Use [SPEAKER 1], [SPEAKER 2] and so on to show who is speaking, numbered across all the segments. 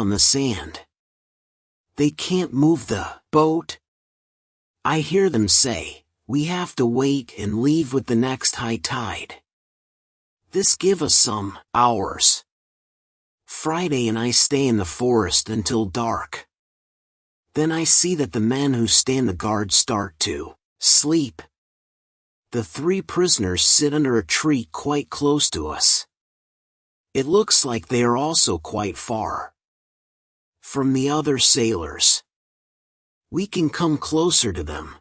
[SPEAKER 1] on the sand. They can't move the boat. I hear them say, "We have to wait and leave with the next high tide." This give us some hours. Friday and I stay in the forest until dark. Then I see that the men who stand the guard start to sleep. The 3 prisoners sit under a tree quite close to us. It looks like they are also quite far from the other sailors. We can come closer to them.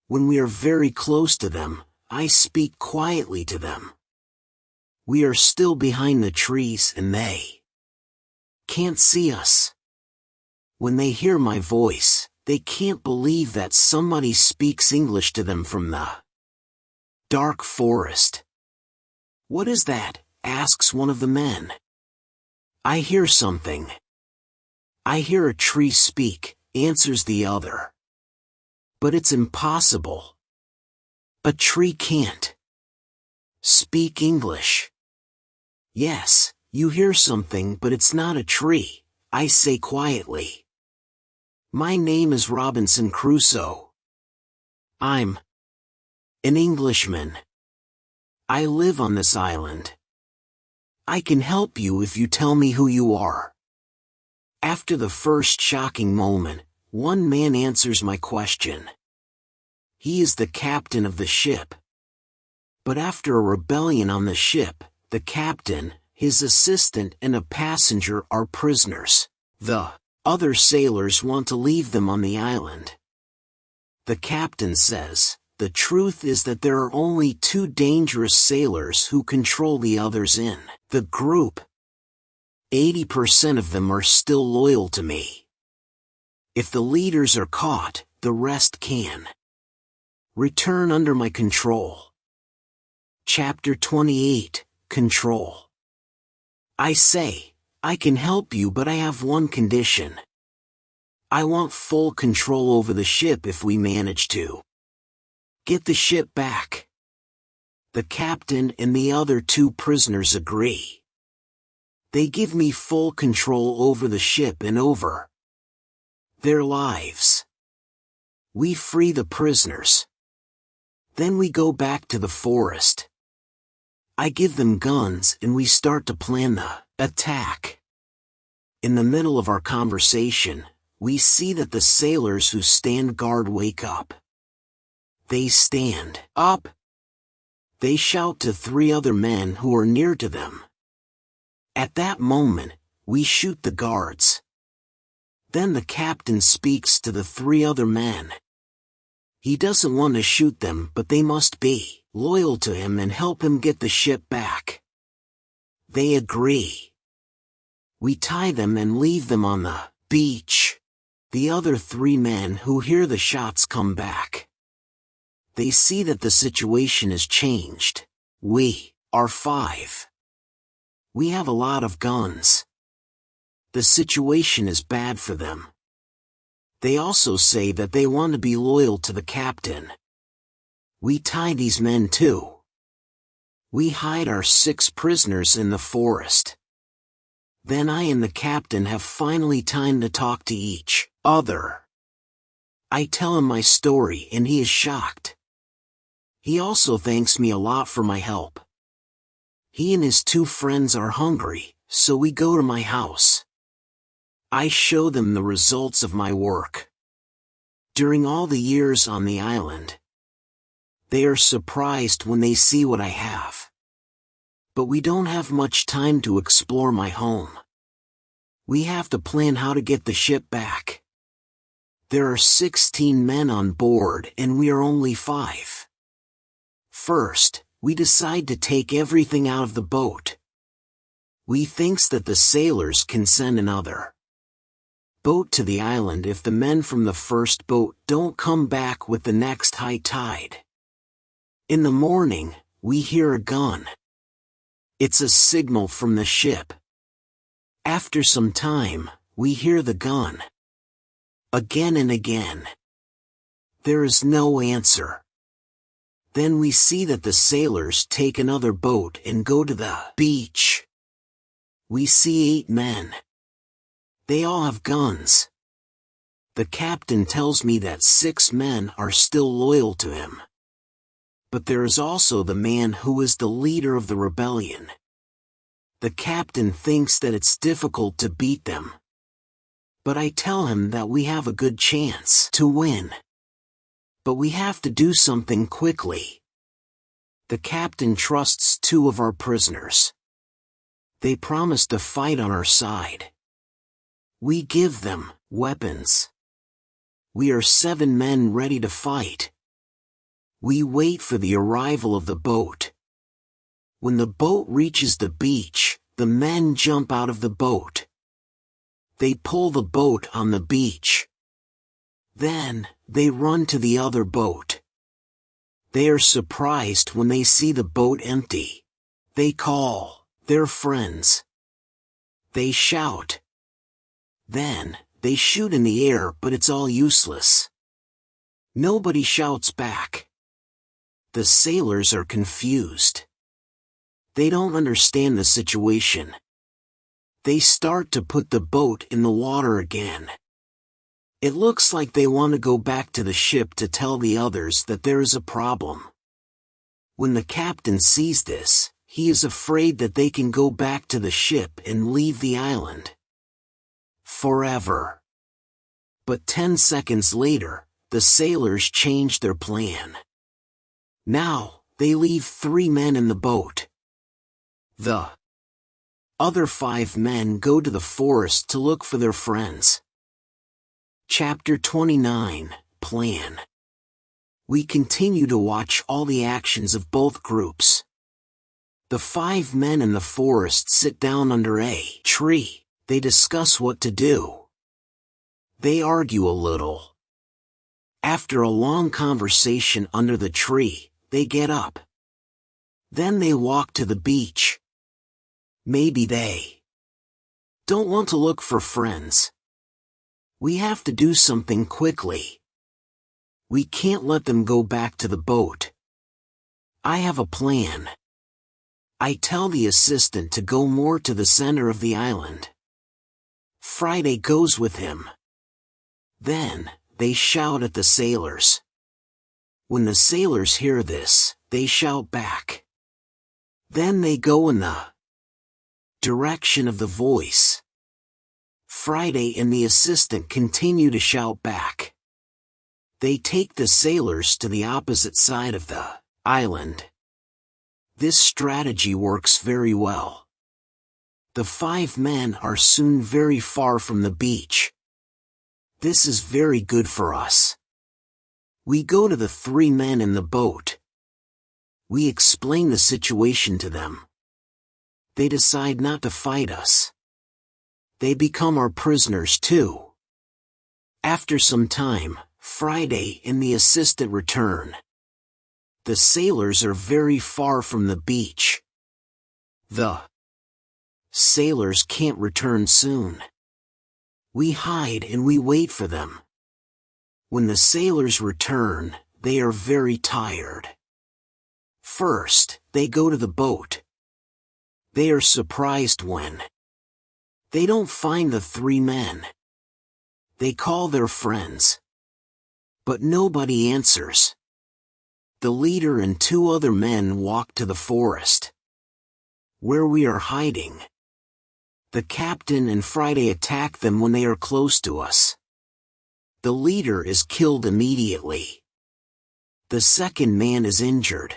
[SPEAKER 1] When we are very close to them, I speak quietly to them. We are still behind the trees and they can't see us. When they hear my voice, they can't believe that somebody speaks English to them from the dark forest. "What is that?" asks one of the men. "I hear something." "I hear a tree speak," answers the other. "But it's impossible. A tree can't speak English." "Yes, you hear something, but it's not a tree," I say quietly. "My name is Robinson Crusoe. I'm an Englishman. I live on this island. I can help you if you tell me who you are." After the first shocking moment, one man answers my question. He is the captain of the ship. But after a rebellion on the ship, the captain, his assistant and a passenger are prisoners. The other sailors want to leave them on the island. The captain says, "The truth is that there are only 2 dangerous sailors who control the others in the group. 80% of them are still loyal to me. If the leaders are caught, the rest can return under my control." Chapter 28, Control. I say, "I can help you, but I have one condition. I want full control over the ship if we manage to get the ship back." The captain and the other 2 prisoners agree. They give me full control over the ship and over their lives. We free the prisoners. Then we go back to the forest. I give them guns and we start to plan the attack. In the middle of our conversation, we see that the sailors who stand guard wake up. They stand up. They shout to 3 other men who are near to them. At that moment, we shoot the guards. Then the captain speaks to the 3 other men. He doesn't want to shoot them, but they must be loyal to him and help him get the ship back. They agree. We tie them and leave them on the beach. The other 3 men who hear the shots come back. They see that the situation has changed. We are 5. We have a lot of guns. The situation is bad for them. They also say that they want to be loyal to the captain. We tie these men too. We hide our 6 prisoners in the forest. Then I and the captain have finally time to talk to each other. I tell him my story and he is shocked. He also thanks me a lot for my help. He and his 2 friends are hungry, so we go to my house. I show them the results of my work during all the years on the island. They are surprised when they see what I have. But we don't have much time to explore my home. We have to plan how to get the ship back. There are 16 men on board and we are only 5. First, we decide to take everything out of the boat. We thinks that the sailors can send another boat to the island if the men from the first boat don't come back with the next high tide. In the morning, we hear a gun. It's a signal from the ship. After some time, we hear the gun again and again. There is no answer. Then we see that the sailors take another boat and go to the beach. We see 8 men. They all have guns. The captain tells me that 6 men are still loyal to him. But there is also the man who is the leader of the rebellion. The captain thinks that it's difficult to beat them. But I tell him that we have a good chance to win. But we have to do something quickly. The captain trusts 2 of our prisoners. They promise to fight on our side. We give them weapons. We are 7 men ready to fight. We wait for the arrival of the boat. When the boat reaches the beach, the men jump out of the boat. They pull the boat on the beach. Then, they run to the other boat. They are surprised when they see the boat empty. They call their friends. They shout. Then, they shoot in the air, but it's all useless. Nobody shouts back. The sailors are confused. They don't understand the situation. They start to put the boat in the water again. It looks like they want to go back to the ship to tell the others that there is a problem. When the captain sees this, he is afraid that they can go back to the ship and leave the island forever. But 10 seconds later, the sailors change their plan. Now, they leave 3 men in the boat. The other 5 men go to the forest to look for their friends. Chapter 29, Plan. We continue to watch all the actions of both groups. The 5 men in the forest sit down under a tree. They discuss what to do. They argue a little. After a long conversation under the tree, they get up. Then they walk to the beach. Maybe they don't want to look for friends. We have to do something quickly. We can't let them go back to the boat. I have a plan. I tell the assistant to go more to the center of the island. Friday goes with him. Then, they shout at the sailors. When the sailors hear this, they shout back. Then they go in the direction of the voice. Friday and the assistant continue to shout back. They take the sailors to the opposite side of the island. This strategy works very well. The 5 men are soon very far from the beach. This is very good for us. We go to the 3 men in the boat. We explain the situation to them. They decide not to fight us. They become our prisoners too. After some time, Friday and the assistant return. The sailors are very far from the beach. The sailors can't return soon. We hide and we wait for them. When the sailors return, they are very tired. First, they go to the boat. They are surprised when they don't find the 3 men. They call their friends. But nobody answers. The leader and 2 other men walk to the forest where we are hiding. The captain and Friday attack them when they are close to us. The leader is killed immediately. The second man is injured.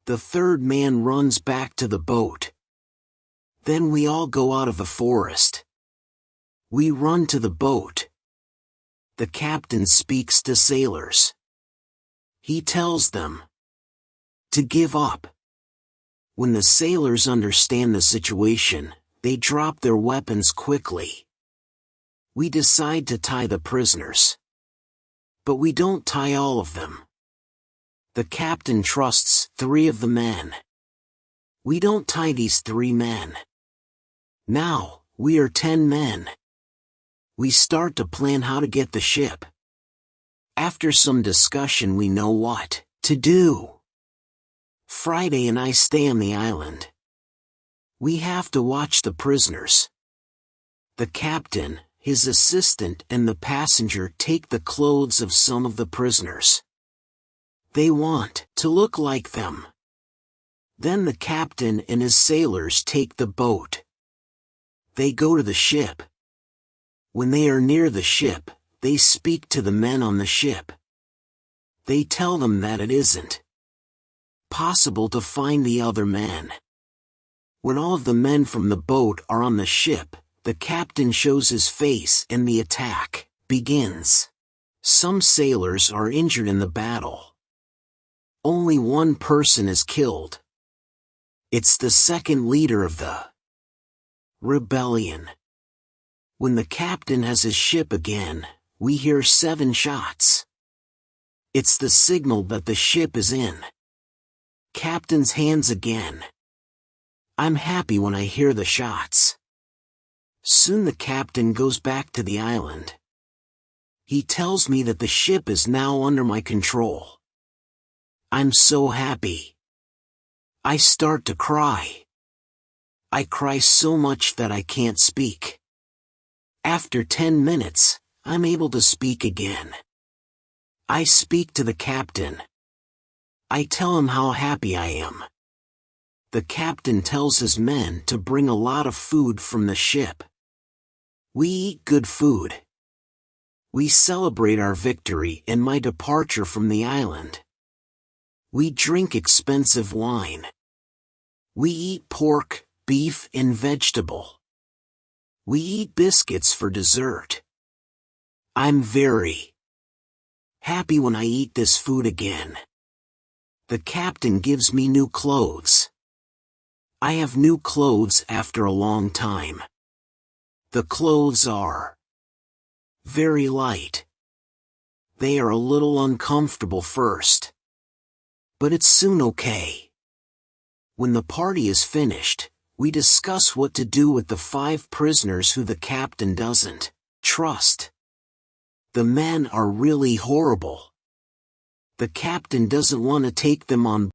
[SPEAKER 1] The third man runs back to the boat. Then we all go out of the forest. We run to the boat. The captain speaks to sailors. He tells them to give up. When the sailors understand the situation, they drop their weapons quickly. We decide to tie the prisoners. But we don't tie all of them. The captain trusts 3 of the men. We don't tie these 3 men. Now, we are 10 men. We start to plan how to get the ship. After some discussion, we know what to do. Friday and I stay on the island. We have to watch the prisoners. The captain, his assistant and the passenger take the clothes of some of the prisoners. They want to look like them. Then the captain and his sailors take the boat. They go to the ship. When they are near the ship, they speak to the men on the ship. They tell them that it isn't possible to find the other men. When all of the men from the boat are on the ship, the captain shows his face and the attack begins. Some sailors are injured in the battle. Only one person is killed. It's the second leader of the rebellion. When the captain has his ship again, we hear 7 shots. It's the signal that the ship is in. Captain's hands again. I'm happy when I hear the shots. Soon the captain goes back to the island. He tells me that the ship is now under my control. I'm so happy. I start to cry. I cry so much that I can't speak. After 10 minutes, I'm able to speak again. I speak to the captain. I tell him how happy I am. The captain tells his men to bring a lot of food from the ship. We eat good food. We celebrate our victory and my departure from the island. We drink expensive wine. We eat pork, beef and vegetable. We eat biscuits for dessert. I'm very happy when I eat this food again. The captain gives me new clothes. I have new clothes after a long time. The clothes are very light. They are a little uncomfortable first, but it's soon okay. When the party is finished, we discuss what to do with the 5 prisoners who the captain doesn't trust. The men are really horrible. The captain doesn't want to take them on